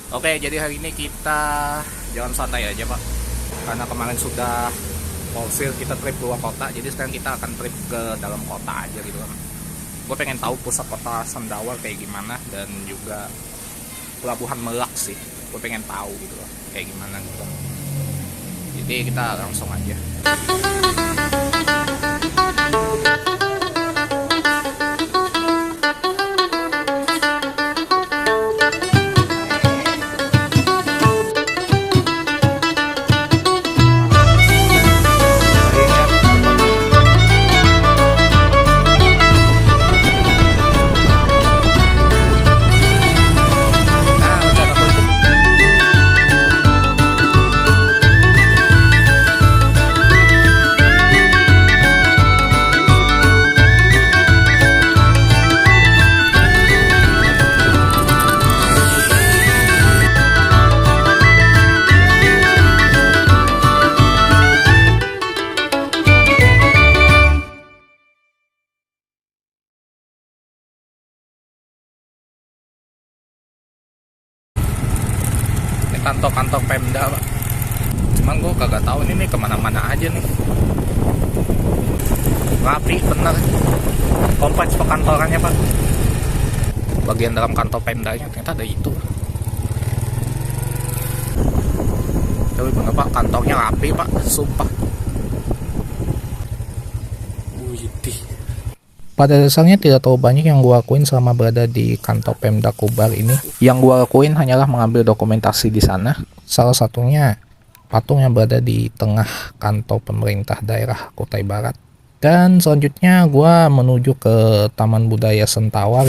Oke, jadi hari ini kita jalan santai aja Pak. Karena kemarin sudah porsir kita trip luar kota, jadi sekarang kita akan trip ke dalam kota aja gitu kan. Gue pengen tahu pusat kota Sendawar kayak gimana, dan juga Pelabuhan Merak sih. Gue pengen tahu gitu loh, kayak gimana gitu. Jadi kita langsung aja. Kantor-kantor Pemda Pak. Cuman gue kagak tahu ini kemana-mana aja nih. Rapi bener, kompleks perkantorannya Pak. Bagian dalam kantor Pemdanya ternyata ada itu. Tapi bener Pak, kantornya rapi Pak, sumpah. Widih. Pada dasarnya tidak terlalu banyak yang gue lakuin selama berada di kantor Pemda Kobar ini. Yang gue lakuin hanyalah mengambil dokumentasi di sana. Salah satunya patung yang berada di tengah kantor pemerintah daerah Kutai Barat. Dan selanjutnya gue menuju ke Taman Budaya Sentawar.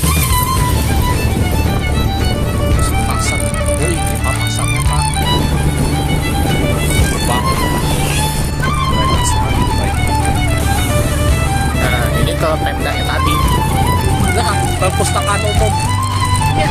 Ke Pemda yang tadi, nah, perpustakaan umum ya.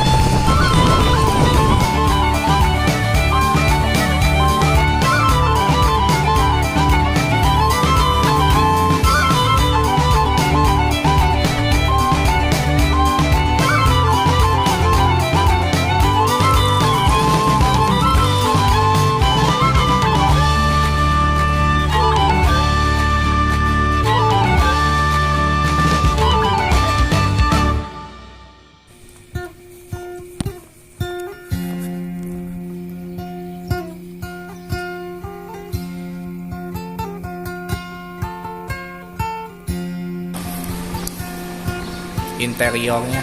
Interiornya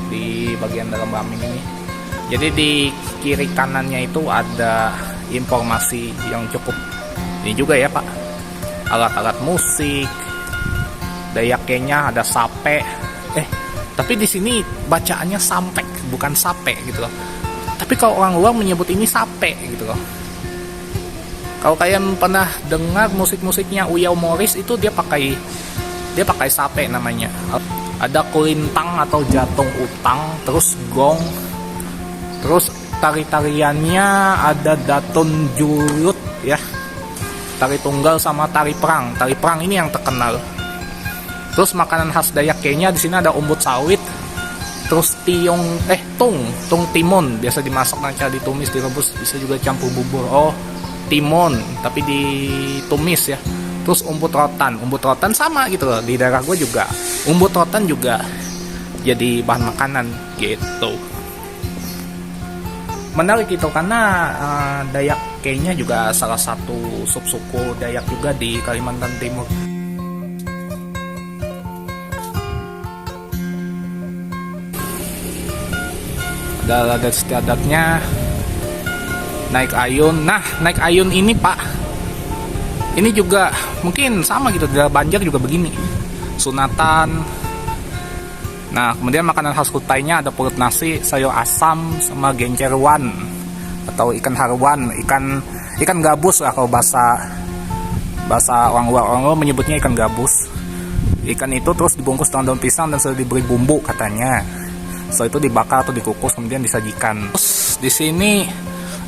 di bagian dalam Ramin ini. Jadi di kiri kanannya itu ada informasi yang cukup ini juga ya Pak. Alat-alat musik, dayakenya, ada sape. Tapi di sini bacaannya sampek, bukan sape gitu loh. Tapi kalau orang luar menyebut ini sape gitu loh. Kalau kalian pernah dengar musik-musiknya Uyau Morris itu dia pakai sape namanya. Ada kulintang atau jatung utang, terus gong, terus tari-tariannya ada datun jurut ya, tari tunggal sama tari perang. Tari perang ini yang terkenal. Terus makanan khas Dayak Kenya di sini ada umbut sawit, terus tung timun, biasa dimasak dengan cara ditumis, direbus, bisa juga campur bubur. Oh, timun tapi ditumis ya. Terus umbut rotan sama gitu loh, di daerah gue juga umbut rotan juga jadi bahan makanan gitu. Menarik gitu karena Dayak Kenya juga salah satu subsuku Dayak juga di Kalimantan Timur. Ada adat istiadatnya, naik ayun. Nah, naik ayun ini Pak, ini juga mungkin sama gitu, di Banjar juga begini, sunatan. Nah, kemudian makanan khas Kutainya ada pulut nasi, sayur asam, sama gencerwan atau ikan harwan, ikan gabus lah kalau bahasa orang luar menyebutnya ikan gabus. Ikan itu terus dibungkus dengan daun pisang dan sudah diberi bumbu katanya. Setelah itu dibakar atau dikukus kemudian disajikan. Terus di sini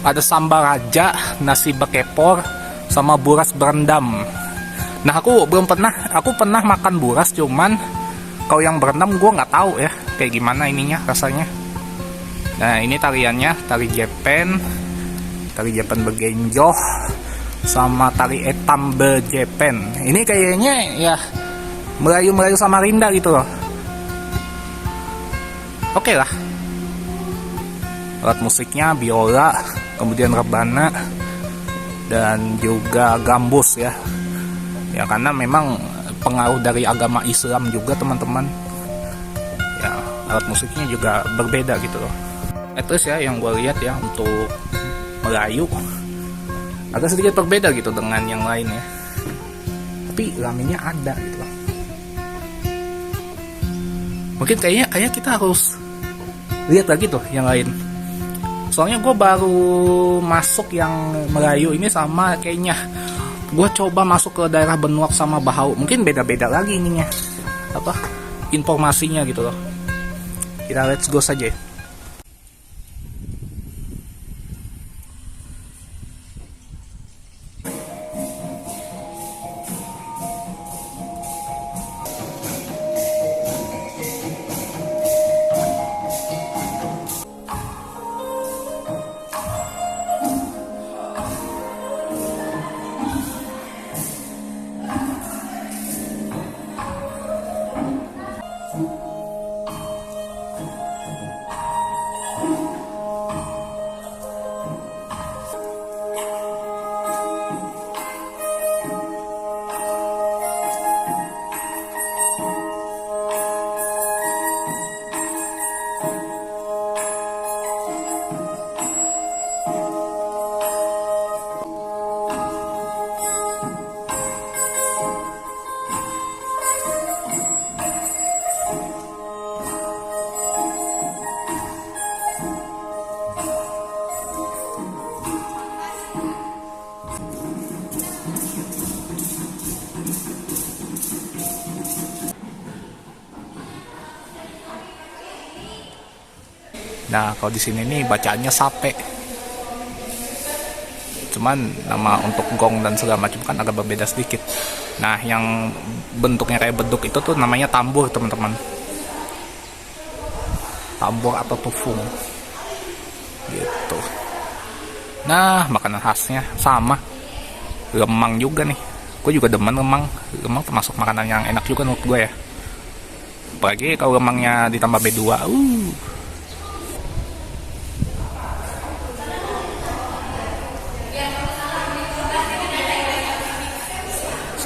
ada sambal raja, nasi bekepor, sama buras berendam. Nah, aku pernah makan buras, cuman kalau yang berendam gue nggak tahu ya kayak gimana ininya rasanya. Nah ini tariannya, tari Jepen Begenjoh sama tari Etam Bejepen. Ini kayaknya ya Melayu-Melayu Samarinda gitu loh. Oke lah. Alat musiknya biola, kemudian rebana, dan juga gambus ya. Ya karena memang pengaruh dari agama Islam juga teman-teman. Ya alat musiknya juga berbeda gitu loh. Terus ya yang gue lihat ya untuk Melayu agak sedikit berbeda gitu dengan yang lain ya. Tapi gamelannya ada gitu loh. Mungkin kayaknya kita harus lihat lagi tuh yang lain. Soalnya gue baru masuk yang Melayu ini sama kayaknya gue coba masuk ke daerah Benuak sama Bahau. Mungkin beda-beda lagi ininya. Apa? Informasinya gitu loh. Kita let's go saja. Nah, kalau di sini nih bacaannya sape. Cuman nama untuk gong dan segala macam kan agak berbeda sedikit. Nah, yang bentuknya kayak beduk itu tuh namanya tambur, teman-teman. Tambur atau tufung. Gitu. Nah, makanan khasnya sama. Lemang juga nih. Gue juga demen lemang. Lemang termasuk makanan yang enak juga menurut gue ya. Apalagi kalau lemangnya ditambah B2.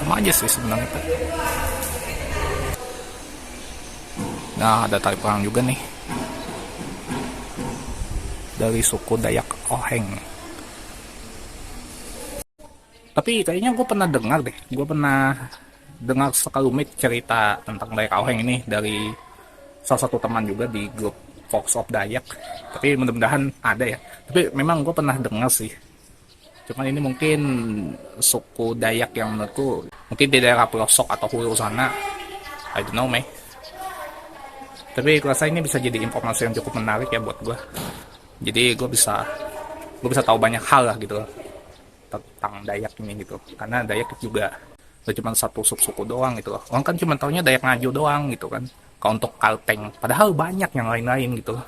Sama aja sih sebenarnya. Nah, ada tari perang juga nih dari suku Dayak Oheng. Tapi kayaknya gue pernah dengar deh, gue pernah dengar sekelumit cerita tentang Dayak Oheng ini dari salah satu teman juga di grup Fox of Dayak. Tapi mudah-mudahan ada ya. Tapi memang gue pernah dengar sih. Cuman ini mungkin suku Dayak yang menurutku mungkin di daerah pelosok atau hulu sana. I don't know, meh. Tapi gue rasa ini bisa jadi informasi yang cukup menarik ya buat gue. Jadi gue bisa tahu banyak hal lah gitu loh tentang Dayak ini gitu. Karena Dayak juga gak cuma satu suku doang gitu loh. Orang kan cuma taunya Dayak Ngaju doang gitu kan. Kalau untuk Kalteng, padahal banyak yang lain-lain gitu loh.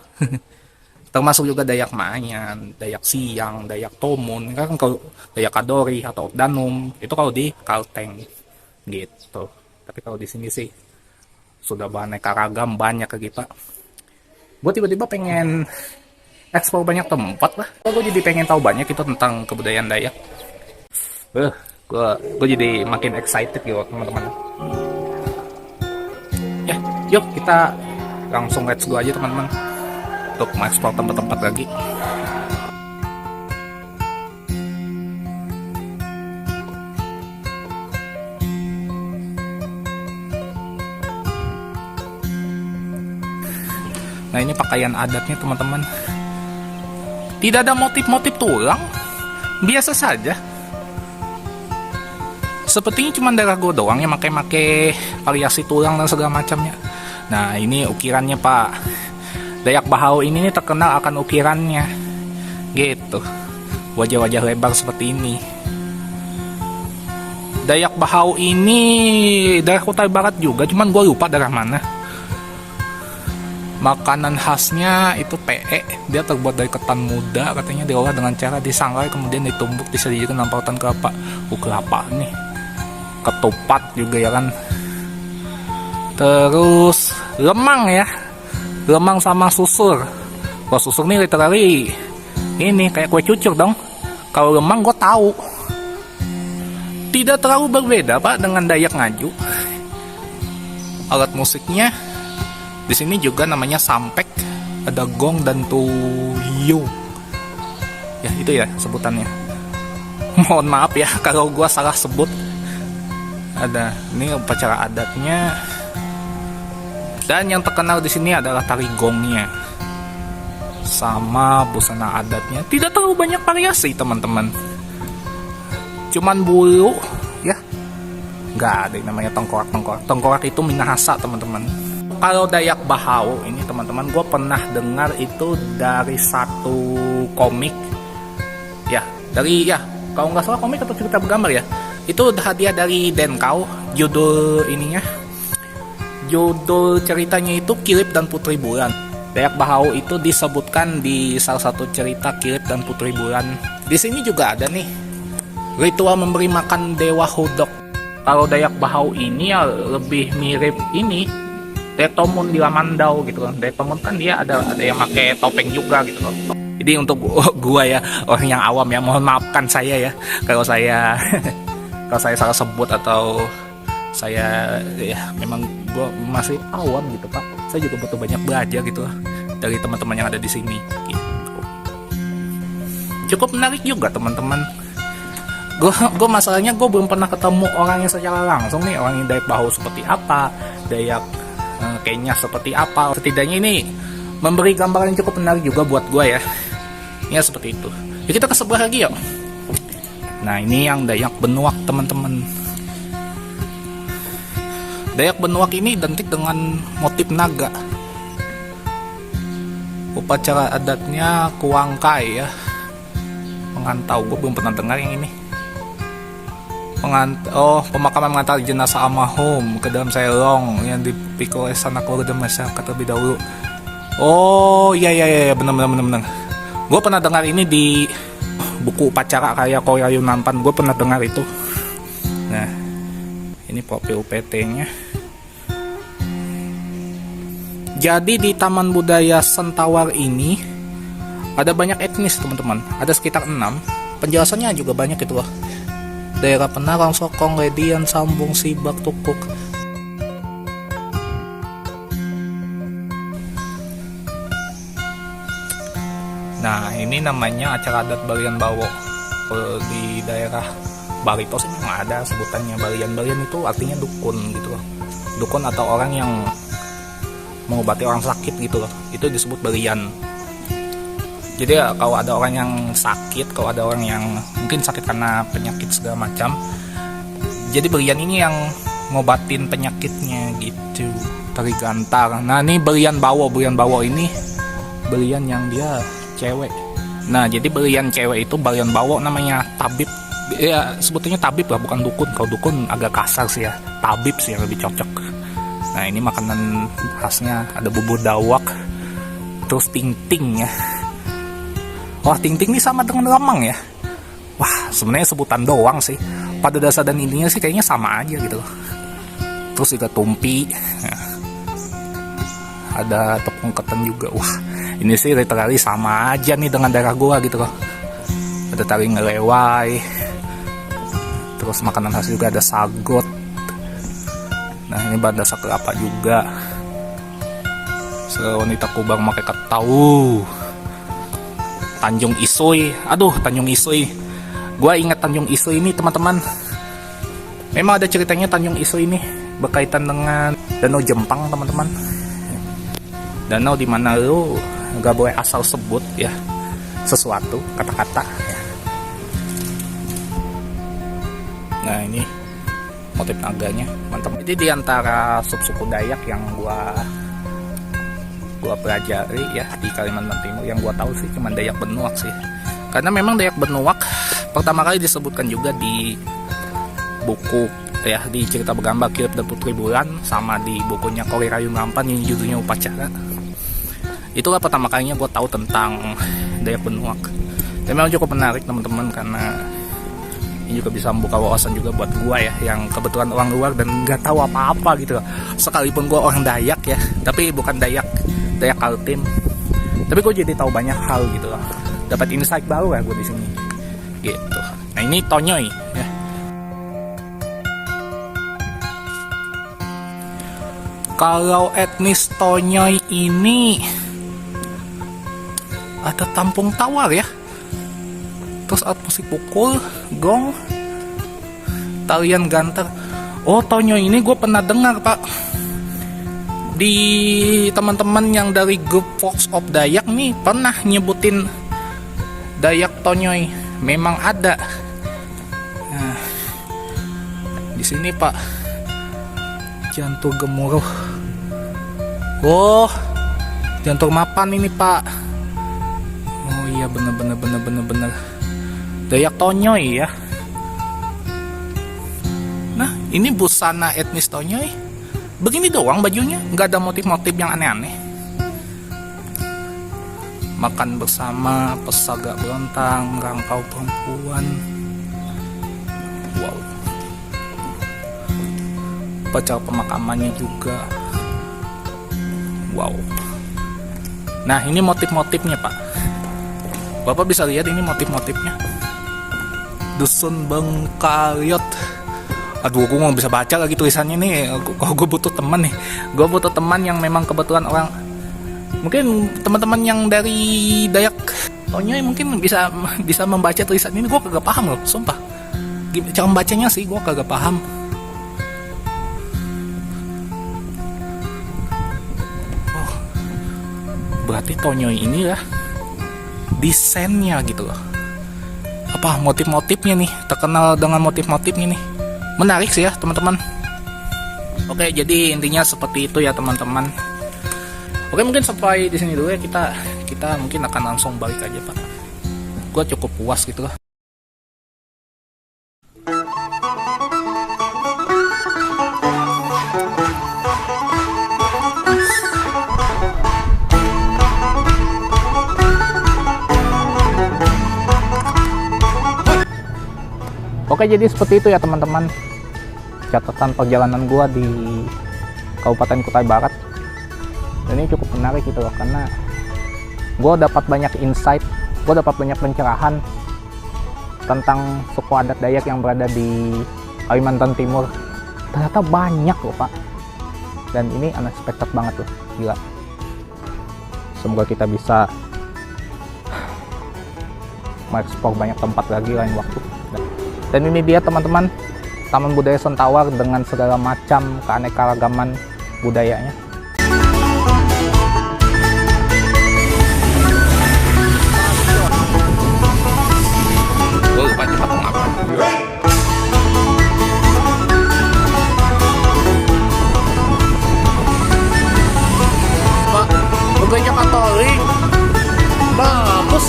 Termasuk juga Dayak Mayan, Dayak Siang, Dayak Tomun, kan kalau Dayak Kadori atau Danum itu kalau di Kalteng gitu. Tapi kalau di sini sih sudah beraneka ragam, banyak lagi Pak. Gue tiba-tiba pengen eksplor banyak tempat lah. Gue jadi pengen tahu banyak itu tentang kebudayaan Dayak. Gue jadi makin excited gitu teman-teman. Ya, yuk kita langsung let's go aja teman-teman. Untuk mengeksplor tempat-tempat lagi. Nah ini pakaian adatnya teman-teman. Tidak ada motif-motif tulang, biasa saja. Sepertinya cuma daerah gue doang yang pakai variasi tulang dan segala macamnya. Nah ini ukirannya Pak. Dayak Bahau ini nih terkenal akan ukirannya gitu, wajah-wajah lebar seperti ini. Dayak Bahau ini daerah Kutai Barat juga, cuman gue lupa daerah mana. Makanan khasnya itu PE, dia terbuat dari ketan muda, katanya diolah dengan cara disangrai kemudian ditumbuk disajikan dengan parutan kelapa. Kelapa nih, ketupat juga ya kan. Terus lemang ya, lemang sama susur. Kalau susur nih literally ini kayak kue cucur dong. Kalau lemang gue tahu tidak terlalu berbeda pak dengan Dayak Ngaju. Alat musiknya di sini juga namanya sampek, ada gong dan tuyung. Ya itu ya sebutannya. Mohon maaf ya kalau gua salah sebut. Ada ini upacara adatnya. Dan yang terkenal di sini adalah tari gongnya. Sama busana adatnya. Tidak terlalu banyak variasi teman-teman. Cuman bulu ya. Nggak ada yang namanya tengkorak-tengkorak. Tengkorak itu Minahasa teman-teman. Kalau Dayak Bahau ini teman-teman, gue pernah dengar itu dari satu komik ya, dari ya kalau nggak salah komik atau cerita bergambar ya, itu hadiah dari Denkau. Judul ininya, judul ceritanya itu Kilip dan Putri Bulan. Dayak Bahau itu disebutkan di salah satu cerita Kilip dan Putri Bulan. Di sini juga ada nih ritual memberi makan dewa Hudok. Kalau Dayak Bahau ini ya lebih mirip ini Detomun di Lamandau gitu kan. Detomun kan dia ada yang pakai topeng juga gitu loh. Jadi untuk gua ya, orang yang awam ya, mohon maafkan saya ya kalau saya kalau saya salah sebut atau saya ya memang gua masih awam gitu pak. Saya juga butuh banyak belajar gitu dari teman-teman yang ada di sini gitu. Cukup menarik juga teman-teman. Gue masalahnya gue belum pernah ketemu orangnya secara langsung nih, orang yang Dayak Bahau seperti apa, Dayak kayaknya seperti apa. Setidaknya ini memberi gambaran yang cukup menarik juga buat gue ya. Ya seperti itu. Ya, kita ke sebelah lagi yuk. Nah ini yang Dayak Benuak teman-teman. Dayak Benuak ini identik dengan motif naga. Upacara adatnya Kuangkai ya, pengantau. Gue belum pernah dengar yang ini. Pemakaman mengantar jenazah almarhum ke dalam selong yang dipikul oleh sanak keluarga dan masyarakat terlebih dahulu. Oh iya benar. Gue pernah dengar ini di buku upacara kayak Koyayu Nampan. Gue pernah dengar itu. Nah ini profil UPT-nya. Jadi di Taman Budaya Sentawar ini ada banyak etnis teman-teman. Ada sekitar 6. Penjelasannya juga banyak gitu loh. Daerah Penarang, Sokong, Ledian, Sambung, Sibak, Tukuk. Nah ini namanya acara adat Balian Bawo. Di daerah Barito sih memang ada sebutannya Balian. Balian itu artinya dukun gitu loh. Dukun atau orang yang mengobati orang sakit gitu loh. Itu disebut Balian. Jadi ya, kalau ada orang yang sakit, kalau ada orang yang mungkin sakit karena penyakit segala macam, jadi Belian ini yang ngobatin penyakitnya gitu. Tari Gantar. Nah ini Belian Bawo ini Belian yang dia cewek. Nah jadi Belian cewek itu Belian Bawo namanya tabib. Ya sebetulnya tabib lah, bukan dukun. Kalau dukun agak kasar sih ya. Tabib sih yang lebih cocok. Nah ini makanan khasnya ada bubur dawak, terus ting-ting ya. Wah ting-ting ini sama dengan lemang ya. Wah sebenarnya sebutan doang sih. Pada dasar dan intinya sih kayaknya sama aja gitu. Terus juga tumpi. Nah, ada tepung ketan juga. Wah ini sih literally sama aja nih dengan daerah gua gitu loh. Ada tari ngelewai. Terus makanan khas juga ada sagot. Nah ini bandasa kelapa juga. Wanita Kubang pakai ketau. Tanjung Isoy. Aduh Tanjung Isoy. Gua ingat Tanjung Isoy ini teman-teman. Memang ada ceritanya Tanjung Isoy ini berkaitan dengan Danau Jempang teman-teman. Danau dimana lu gak boleh asal sebut ya sesuatu kata-kata ya. Nah ini motif naganya mantap. Jadi diantara suku Dayak yang gua pelajari ya di Kalimantan Timur, yang gua tahu sih cuma Dayak Benuak sih. Karena memang Dayak Benuak pertama kali disebutkan juga di buku ya, di cerita bergambar Kilip dan Putri Bulan, sama di bukunya Kori Rayu Nampan yang judulnya Upacara. Itulah pertama kalinya gue tahu tentang Dayak Benuak. Dan memang cukup menarik teman-teman, karena ini juga bisa membuka wawasan juga buat gue ya, yang kebetulan orang luar dan nggak tahu apa-apa gitu loh. Sekalipun gue orang Dayak ya, tapi bukan Dayak Kaltim, tapi gue jadi tahu banyak hal gitu loh, dapat insight baru ya gue di sini gitu. Nah ini Tonyoy ya. Kalau etnis Tonyoy ini ada tampung tawar ya, terus alat musik pukul, gong, tarian gantar. Oh Tonyoy ini gue pernah dengar pak, di teman-teman yang dari grup Fox of Dayak nih pernah nyebutin Dayak Tonyoy, memang ada. Nah, di sini pak, jantung gemuruh. Oh, jantung mapan ini pak. Oh iya bener. Dayak Tonyoy ya. Nah ini busana etnis Tonyoy. Begini doang bajunya, nggak ada motif-motif yang aneh-aneh. Makan bersama, pesaga berontang, rangkau perempuan. Wow. Upacara pemakamannya juga. Wow. Nah ini motif-motifnya pak. Bapak bisa lihat ini motif-motifnya. Dusun Bengkayot. Aduh, gue nggak bisa baca lagi tulisannya nih. Gue butuh teman nih. Gue butuh teman yang memang kebetulan orang. Mungkin teman-teman yang dari Dayak Tonyoy mungkin bisa membaca tulisan ini. Gue kagak paham loh, sumpah. Cara membacanya sih gue kagak paham. Oh, berarti Tonyoy ini lah desainnya gitu loh. Apa motif-motifnya nih? Terkenal dengan motif-motifnya nih. Menarik sih ya teman-teman. Oke, jadi intinya seperti itu ya teman-teman. Oke, mungkin sampai di sini dulu ya, kita mungkin akan langsung balik aja pak. Gue cukup puas gitu lah. Oke, jadi seperti itu ya teman-teman, catatan perjalanan gua di Kabupaten Kutai Barat. Dan ini cukup menarik gitu loh, karena gua dapat banyak insight, gua dapat banyak pencerahan tentang suku adat Dayak yang berada di Kalimantan Timur. Ternyata banyak loh pak, dan ini unexpected banget loh, gila. Semoga kita bisa mengeksplor banyak tempat lagi lain waktu. Dan ini dia teman-teman, Taman Budaya Sentawar dengan segala macam keanekaragaman budayanya. Gue lupa cepat ngapa. Pak, gereja Katolik bagus.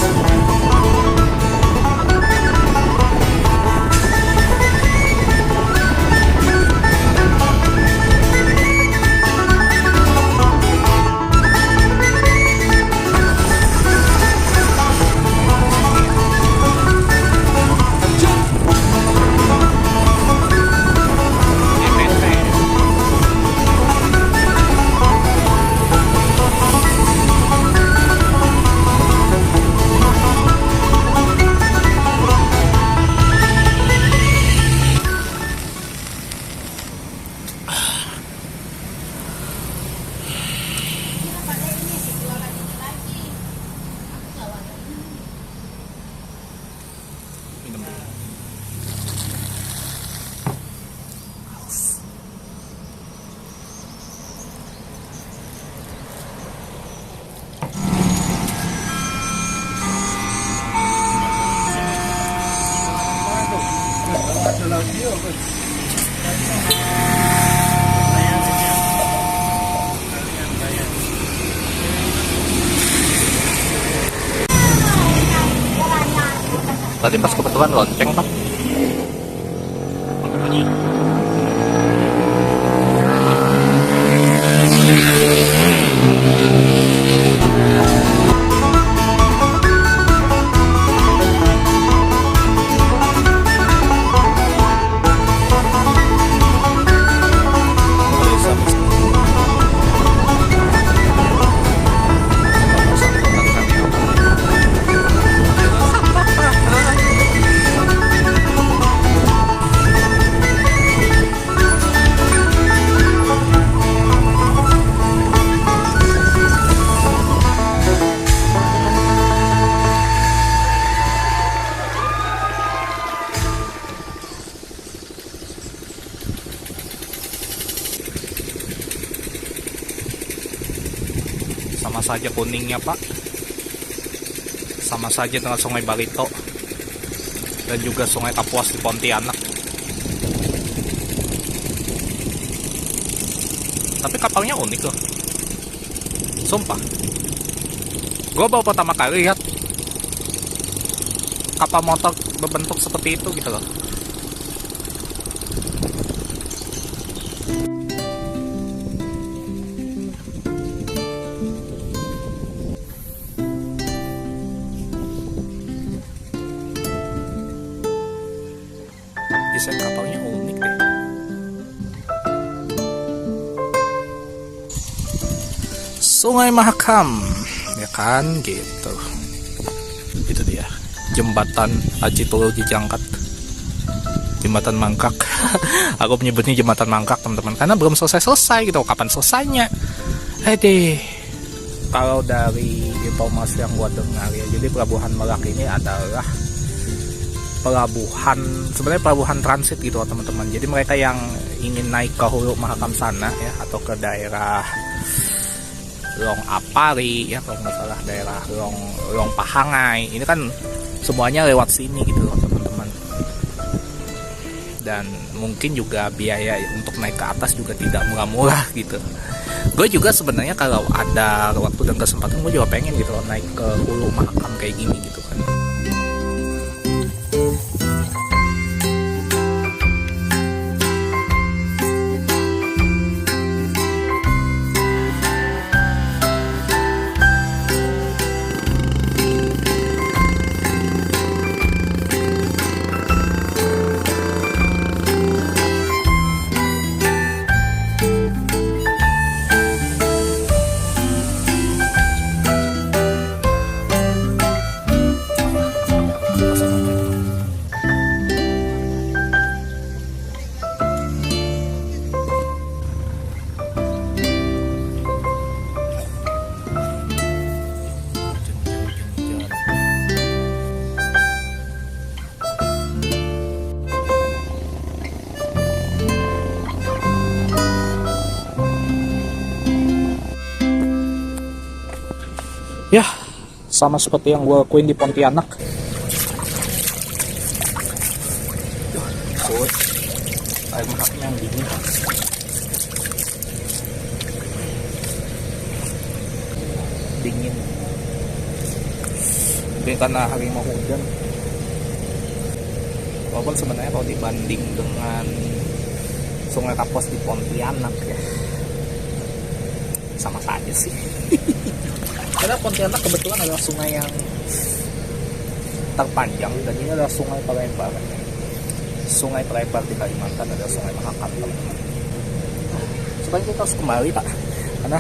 Tadi pas kebetulan lonceng pak. Bunyi. sama saja kuningnya Pak, sama saja dengan Sungai Barito dan juga Sungai Kapuas di Pontianak. Tapi kapalnya unik loh, sumpah. Gue baru pertama kali lihat kapal motor berbentuk seperti itu gitu loh. Desain kapalnya unik deh. Sungai Mahakam, ya kan gitu. Itu dia jembatan Aji Tulu Jangkat, jembatan mangkak. Aku menyebutnya jembatan mangkak teman-teman karena belum selesai gitu. Kapan selesainya? Kalau dari informasi yang gua dengar ya, jadi pelabuhan Merak ini adalah pelabuhan, sebenarnya pelabuhan transit gitu teman-teman. Jadi mereka yang ingin naik ke Hulu Mahakam sana ya, atau ke daerah Long Apari ya kalau nggak salah, daerah Long Pahangai, ini kan semuanya lewat sini gitu loh teman-teman. Dan mungkin juga biaya untuk naik ke atas juga tidak murah-murah gitu. Gue juga sebenarnya kalau ada waktu dan kesempatan gue juga pengen gitu loh naik ke Hulu Mahakam kayak gini gitu kan. Ya, sama seperti yang gue lakuin di Pontianak. Air Meraknya yang dingin. Dingin. Mungkin karena hari mau hujan. Walaupun sebenarnya kalau dibanding dengan Sungai Kapuas di Pontianak ya, sama saja sih. Karena Pontianak kebetulan adalah sungai yang terpanjang dan ini adalah sungai terlebar. Sungai terlebar di Kalimantan adalah Sungai Mahakam, teman-teman. Sekarang kita harus kembali Pak, karena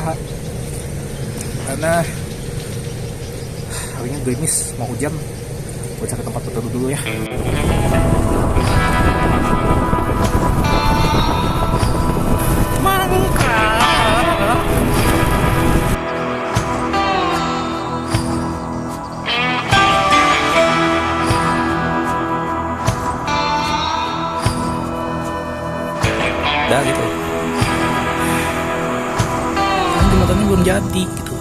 harinya gerimis, mau hujan. Gue cari tempat berteduh dulu ya. Udah gitu, kan jembatannya belum jadi gitu.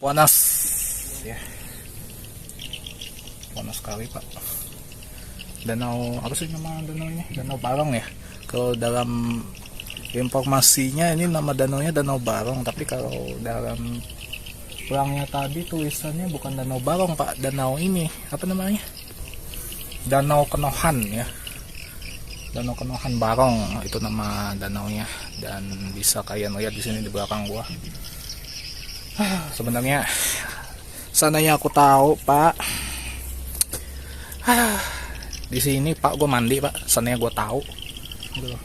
Panas ya, panas sekali Pak. Danau apa sih nama danaunya? Danau Barong ya. Kalau dalam informasinya ini nama danaunya Danau Barong, tapi kalau dalam pelangnya tadi tulisannya bukan Danau Barong Pak, danau ini apa namanya? Danau Kenohan ya. Danau Kenohan Barong itu nama danaunya, dan bisa kalian lihat di sini di belakang gua. Sebenarnya sananya aku tahu Pak. Di sini Pak gua mandi Pak, sananya gua tahu. Gitu loh.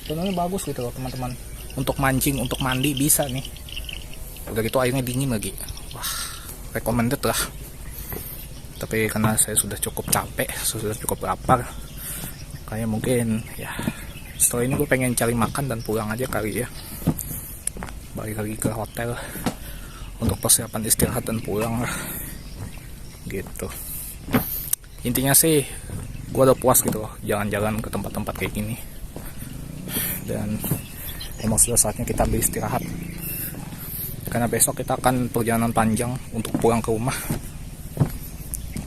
Sebenarnya bagus gitu loh teman-teman. Untuk mancing, untuk mandi bisa nih. Udah gitu airnya dingin lagi. Wah, recommended lah. Tapi karena saya sudah cukup capek, sudah cukup lapar, kayak mungkin ya setelah ini gue pengen cari makan dan pulang aja kali ya. Balik lagi ke hotel untuk persiapan istirahat dan pulang lah. Gitu. Intinya sih gue udah puas gitu loh jalan-jalan ke tempat-tempat kayak gini. Dan emang sudah saatnya kita beristirahat. Karena besok kita akan perjalanan panjang untuk pulang ke rumah.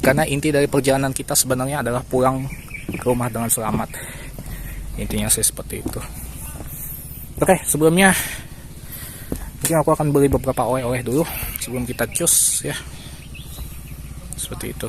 Karena inti dari perjalanan kita sebenarnya adalah pulang ke rumah dengan selamat. Intinya sih seperti itu. Oke, sebelumnya mungkin aku akan beli beberapa oleh-oleh dulu sebelum kita cus ya. Seperti itu.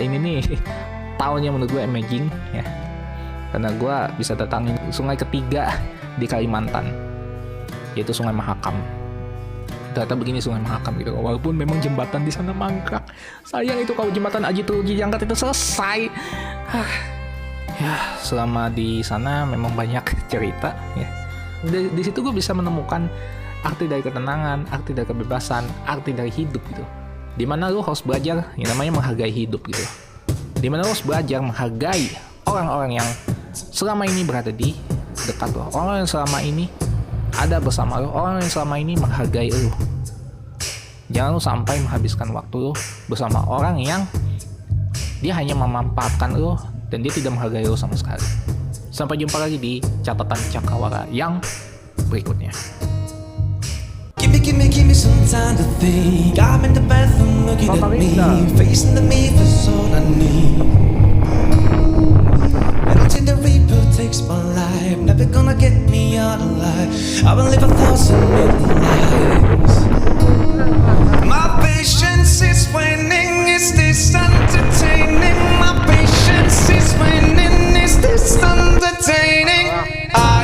Ini nih tahun yang menurut gue amazing ya, karena gue bisa datangin sungai ketiga di Kalimantan, yaitu Sungai Mahakam. Ternyata begini Sungai Mahakam gitu, walaupun memang jembatan di sana mangkrak. Sayang itu kalau jembatan Aji Turuji Jangkat itu selesai. Ya selama di sana memang banyak cerita ya. Di situ gue bisa menemukan arti dari ketenangan, arti dari kebebasan, arti dari hidup gitu. Dimana lo harus belajar yang namanya menghargai hidup gitu. Dimana lo harus belajar menghargai orang-orang yang selama ini berada di dekat lo, orang yang selama ini ada bersama lo, orang yang selama ini menghargai lo. Jangan lo sampai menghabiskan waktu lo bersama orang yang dia hanya memanfaatkan lo dan dia tidak menghargai lo sama sekali. Sampai jumpa lagi di catatan Cakrawala yang berikutnya. Give me some time to think. I'm in the bathroom looking at me, facing the mirror's all I need. And until the reaper takes my life, never gonna get me out alive. I will live 1,000 million lives. My patience is waning. Is this entertaining? My patience is waning. Is this entertaining? I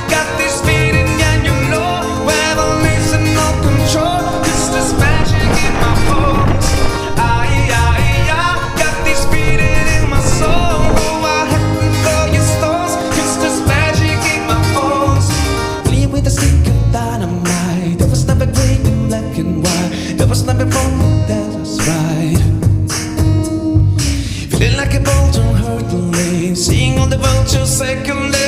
got this feeling, and you know where the listen no control. Cause there's magic in my bones. I got this feeling in my soul. Oh, I have to throw your stones. Cause there's magic in my bones. Playing with a stick of dynamite. There was never gray in black and white. There was never wrong, that was right. Feeling like a bolt on hurtling, seeing all the vultures circling.